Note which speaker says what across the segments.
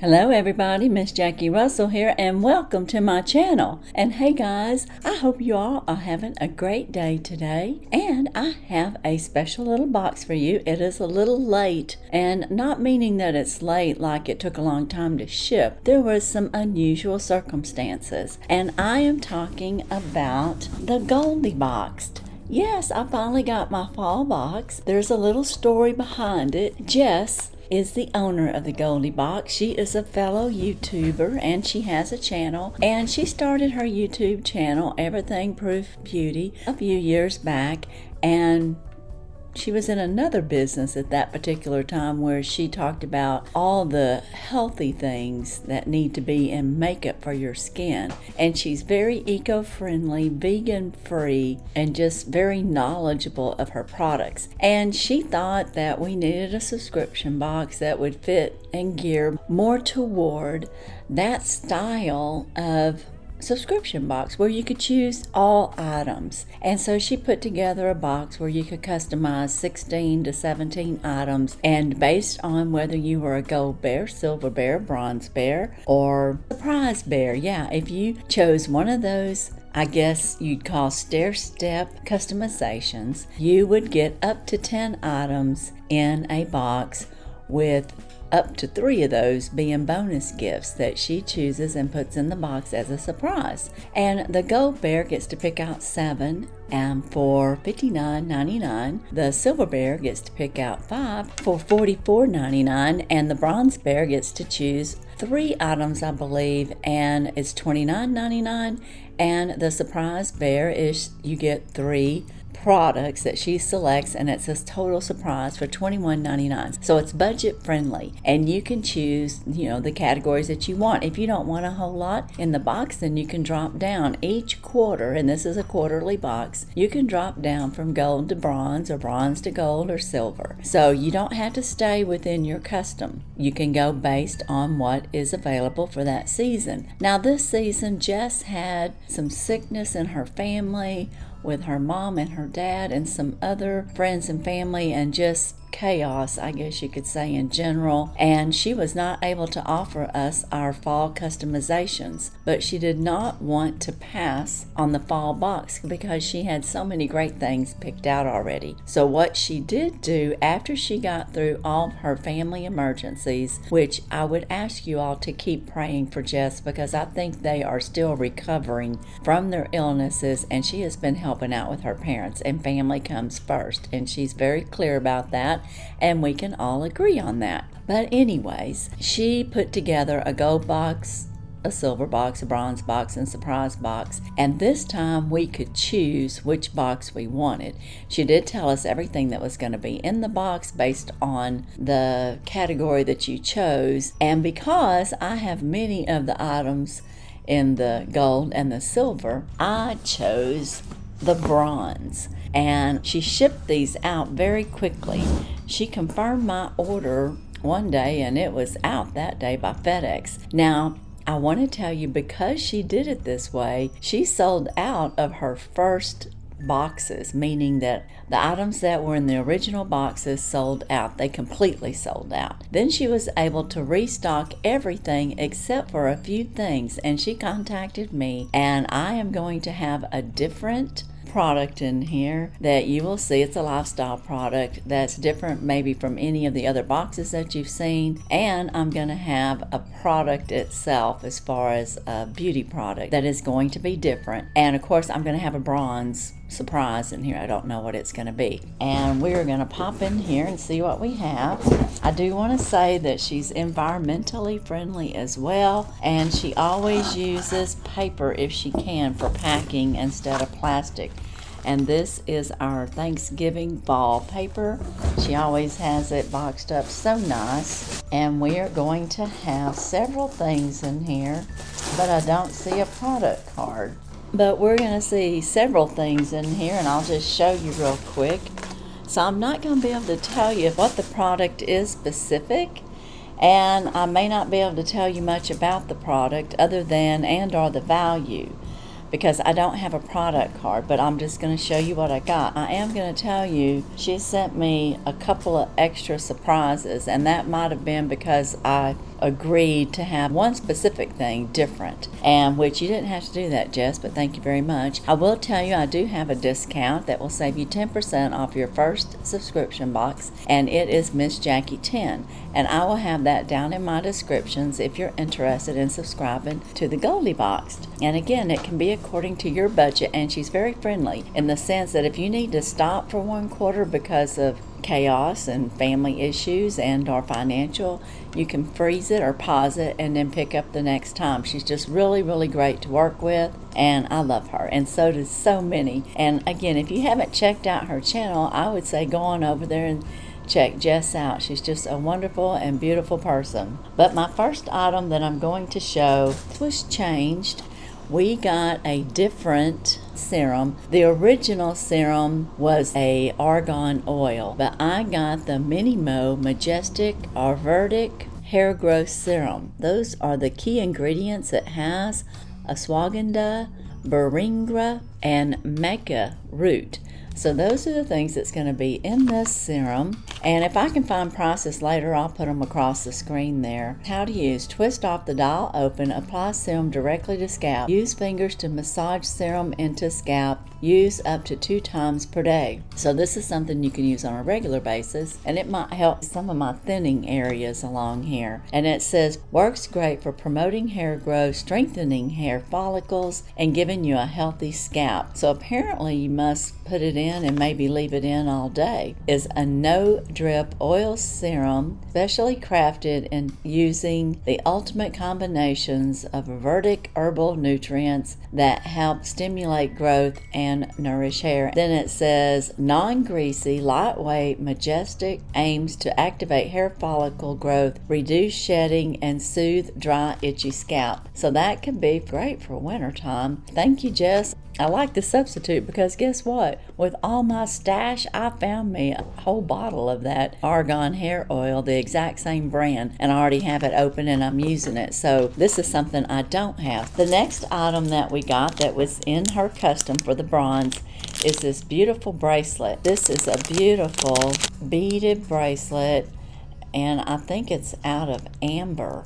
Speaker 1: Hello everybody, Miss Jackie Russell here and welcome to my channel. And hey guys, I hope you all are having a great day today. And I have a special little box for you. It is a little late, and not meaning that it's late like it took a long time to ship. There was some unusual circumstances, and I am talking about the Goldie Boxed. Yes, I finally got my fall box. There's a little story behind it. Jess is the owner of the Goldie Box. She is a fellow YouTuber and she has a channel, and she started her YouTube channel, Everything Proof Beauty, a few years back, and she was in another business at that particular time where she talked about all the healthy things that need to be in makeup for your skin. And she's very eco-friendly, vegan-free, and just very knowledgeable of her products. And she thought that we needed a subscription box that would fit and gear more toward that style of subscription box where you could choose all items. And so she put together a box where you could customize 16 to 17 items, and based on whether you were a gold bear, silver bear, bronze bear, or surprise bear, if you chose one of those, I guess you'd call stair-step customizations, you would get up to 10 items in a box, with up to 3 of those being bonus gifts that she chooses and puts in the box as a surprise. And the gold bear gets to pick out 7 for $59.99. The silver bear gets to pick out 5 for $44.99, and the bronze bear gets to choose 3 items, I believe, and it's $29.99. And the surprise bear is you get 3 products that she selects, and it says total surprise for $21.99. So it's budget friendly, and you can choose the categories that you want. If you don't want a whole lot in the box, then you can drop down each quarter, and this is a quarterly box. You can drop down from gold to bronze, or bronze to gold, or silver. So you don't have to stay within your custom. You can go based on what is available for that season. Now this season, Jess had some sickness in her family with her mom and her dad and some other friends and family, and just chaos, I guess you could say, in general, and she was not able to offer us our fall customizations. But she did not want to pass on the fall box because she had so many great things picked out already. So what she did do, after she got through all of her family emergencies, which I would ask you all to keep praying for Jess, because I think they are still recovering from their illnesses, and she has been helping out with her parents, and family comes first, and she's very clear about that, and we can all agree on that. But anyways, she put together a gold box, a silver box, a bronze box, and surprise box, and this time we could choose which box we wanted. She did tell us everything that was going to be in the box based on the category that you chose, and because I have many of the items in the gold and the silver, I chose the bronze, and she shipped these out very quickly. She confirmed my order one day, and it was out that day by FedEx. Now, I want to tell you, because she did it this way, she sold out of her first boxes, meaning that the items that were in the original boxes sold out. They completely sold out. Then she was able to restock everything except for a few things, and she contacted me, and I am going to have a different product in here that you will see. It's a lifestyle product that's different maybe from any of the other boxes that you've seen, and I'm going to have a product itself as far as a beauty product that is going to be different. And of course I'm going to have a bronze surprise in here. I don't know what it's going to be, and we're going to pop in here and see what we have. I do want to say that she's environmentally friendly as well, and she always uses paper if she can for packing instead of plastic. And this is our Thanksgiving fall paper. She always has it boxed up so nice. And we are going to have several things in here, but I don't see a product card. But we're going to see several things in here, and I'll just show you real quick. So I'm not going to be able to tell you what the product is specific, and I may not be able to tell you much about the product other than or the value, because I don't have a product card, but I'm just going to show you what I got. I am going to tell you she sent me a couple of extra surprises, and that might have been because I agreed to have one specific thing different, and which you didn't have to do that, Jess, but thank you very much. I will tell you I do have a discount that will save you 10% off your first subscription box, and it is Miss Jackie 10, and I will have that down in my descriptions if you're interested in subscribing to the Goldie Boxed. And again, it can be according to your budget, and she's very friendly in the sense that if you need to stop for one quarter because of chaos and family issues and or financial, you can freeze it or pause it and then pick up the next time. She's just really, really great to work with, and I love her, and so does so many. And again, if you haven't checked out her channel, I would say go on over there and check Jess out. She's just a wonderful and beautiful person. But my first item that I'm going to show was changed. We got a different serum. The original serum was a argan oil, but I got the Minimo Majestic Ayurvedic Hair Growth Serum. Those are the key ingredients. It has ashwagandha, moringa, and maca root. So those are the things that's going to be in this serum. And if I can find prices later, I'll put them across the screen there. How to use: twist off the dial open, apply serum directly to scalp. Use fingers to massage serum into scalp. Use up to 2 times per day. So this is something you can use on a regular basis, and it might help some of my thinning areas along here. And it says, works great for promoting hair growth, strengthening hair follicles, and giving you a healthy scalp. So apparently you must put it in and maybe leave it in all day. Is a no drip oil serum specially crafted and using the ultimate combinations of Ayurvedic herbal nutrients that help stimulate growth and nourish hair. Then it says non-greasy, lightweight, majestic, aims to activate hair follicle growth, reduce shedding, and soothe dry, itchy scalp. So that could be great for winter time. Thank you, Jess. I like the substitute because guess what? With all my stash, I found me a whole bottle of that argan hair oil, the exact same brand, and I already have it open and I'm using it. So this is something I don't have. The next item that we got that was in her custom for the bronze is this beautiful bracelet. This is a beautiful beaded bracelet, and I think it's out of amber.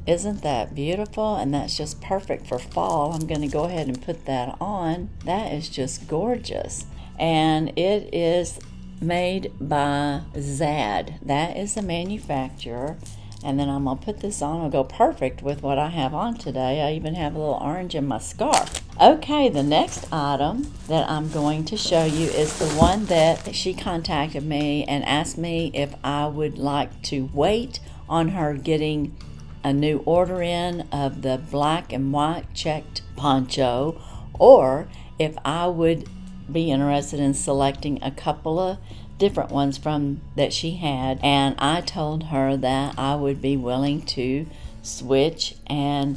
Speaker 1: Isn't that beautiful? And that's just perfect for fall. I'm going to go ahead and put that on. That is just gorgeous. And it is made by Zad. That is the manufacturer. And then I'm going to put this on. It'll go perfect with what I have on today. I even have a little orange in my scarf. Okay, the next item that I'm going to show you is the one that she contacted me and asked me if I would like to wait on her getting a new order in of the black and white checked poncho, or if I would be interested in selecting a couple of different ones from that she had. And I told her that I would be willing to switch, and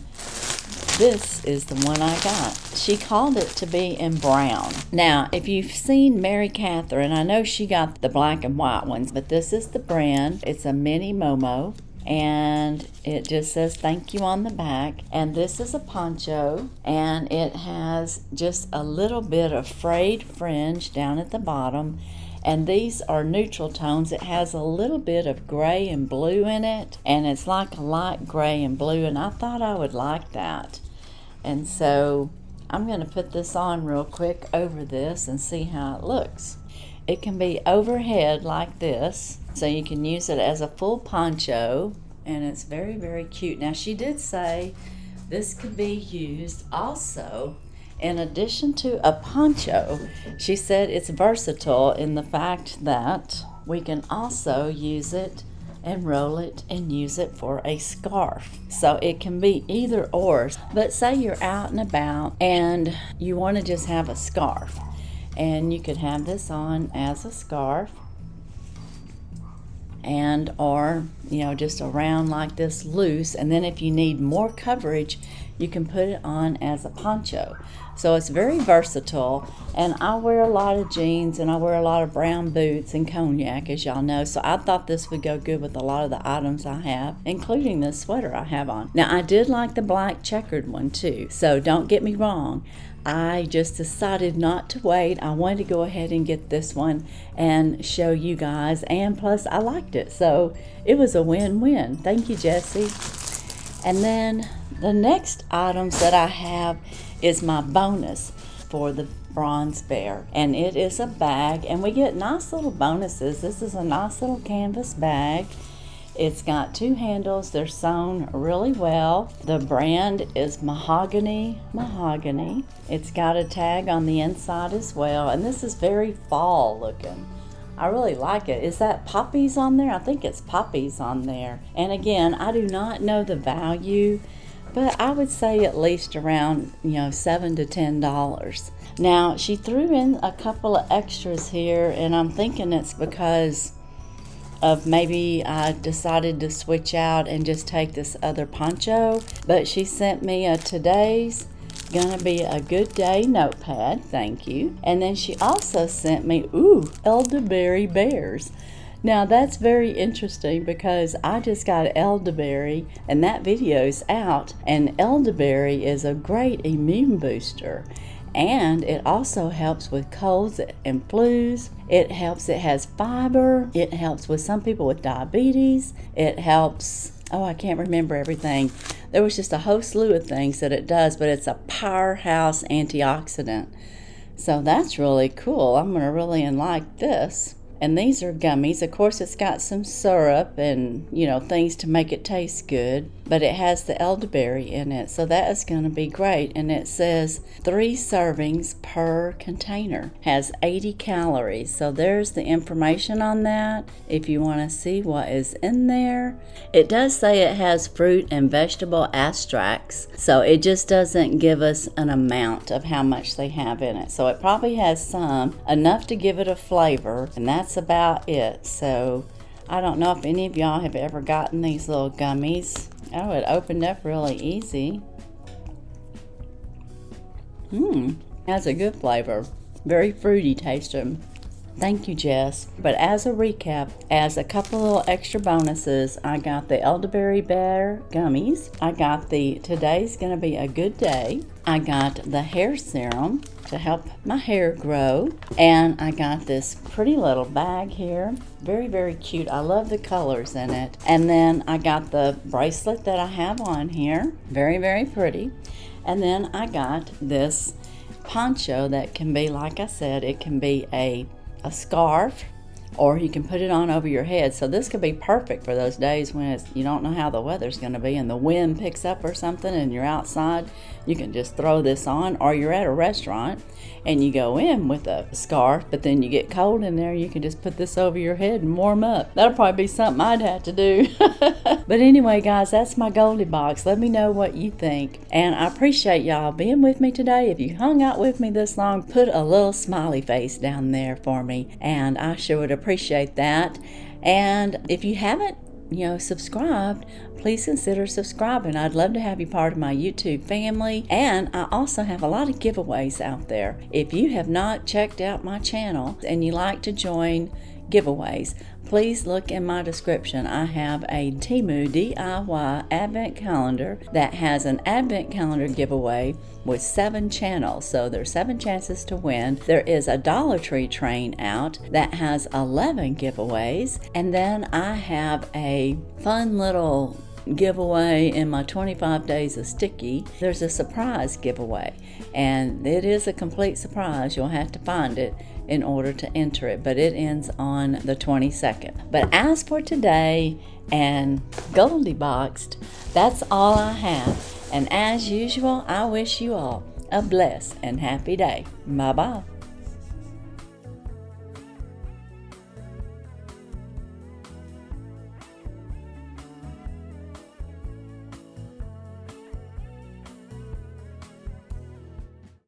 Speaker 1: this is the one I got. She called it to be in brown. Now, if you've seen Mary Catherine, I know she got the black and white ones, but this is the brand. It's a mini Momo, and it just says thank you on the back. And this is a poncho, and it has just a little bit of frayed fringe down at the bottom, and these are neutral tones. It has a little bit of gray and blue in it, and it's like a light gray and blue, and I thought I would like that. And so I'm going to put this on real quick over this and see how it looks. It can be overhead like this, so you can use it as a full poncho, and it's very, very cute. Now, she did say this could be used also in addition to a poncho. She said it's versatile in the fact that we can also use it and roll it and use it for a scarf. So it can be either or. But say you're out and about and you want to just have a scarf, and you could have this on as a scarf, and or just around like this loose, and then if you need more coverage you can put it on as a poncho. So it's very versatile, and I wear a lot of jeans and I wear a lot of brown boots and cognac, as y'all know, so I thought this would go good with a lot of the items I have, including this sweater I have on. Now, I did like the black checkered one too, so don't get me wrong. I just decided not to wait. I wanted to go ahead and get this one and show you guys, and plus I liked it, so it was a win-win. Thank you, Jessie. And then the next items that I have is my bonus for the bronze bear, and it is a bag, and we get nice little bonuses. This is a nice little canvas bag. It's got 2 handles. They're sewn really well. The brand is Mahogany. It's got a tag on the inside as well, and this is very fall looking. I really like it. Is that poppies on there? I think it's poppies on there. And again, I do not know the value, but I would say at least around, $7 to $10. Now, she threw in a couple of extras here, and I'm thinking it's because of maybe I decided to switch out and just take this other poncho. But she sent me a today's gonna be a good day notepad, thank you. And then she also sent me, elderberry bears. Now that's very interesting because I just got elderberry and that video's out, and elderberry is a great immune booster. And it also helps with colds and flus. It has fiber. It helps with some people with diabetes. It helps, I can't remember everything. There was just a whole slew of things that it does, but it's a powerhouse antioxidant. So that's really cool. I'm going to really like this. And these are gummies. Of course, it's got some syrup and, things to make it taste good. But it has the elderberry in it. So that is going to be great. And it says 3 servings per container. Has 80 calories. So there's the information on that if you want to see what is in there. It does say it has fruit and vegetable extracts. So it just doesn't give us an amount of how much they have in it. So it probably has some, enough to give it a flavor. And that's about it. So I don't know if any of y'all have ever gotten these little gummies. Oh, it opened up really easy. Has a good flavor. Very fruity tasting. Thank you, Jess. But as a recap, as a couple little extra bonuses, I got the elderberry bear gummies. I got the today's gonna be a good day. I got the hair serum to help my hair grow. And I got this pretty little bag here. Very, very cute. I love the colors in it. And then I got the bracelet that I have on here. Very, very pretty. And then I got this poncho that can be, like I said, it can be a scarf, or you can put it on over your head. So this could be perfect for those days when you don't know how the weather's going to be and the wind picks up or something and you're outside. You can just throw this on, or you're at a restaurant and you go in with a scarf, but then you get cold in there, you can just put this over your head and warm up. That'll probably be something I'd have to do. But anyway, guys, that's my Goldie Box. Let me know what you think. And I appreciate y'all being with me today. If you hung out with me this long, put a little smiley face down there for me, and I sure would appreciate that. And if you haven't subscribed, please consider subscribing. I'd love to have you part of my YouTube family. And I also have a lot of giveaways out there. If you have not checked out my channel and you like to join giveaways, please look in my description. I have a Temu DIY advent calendar that has an advent calendar giveaway with 7 channels. So there's 7 chances to win. There is a Dollar Tree train out that has 11 giveaways. And then I have a fun little giveaway in my 25 days of sticky. There's a surprise giveaway, and it is a complete surprise. You'll have to find it in order to enter it, but it ends on the 22nd. But as for today and Goldie Boxed, that's all I have. And as usual, I wish you all a blessed and happy day. Bye-bye.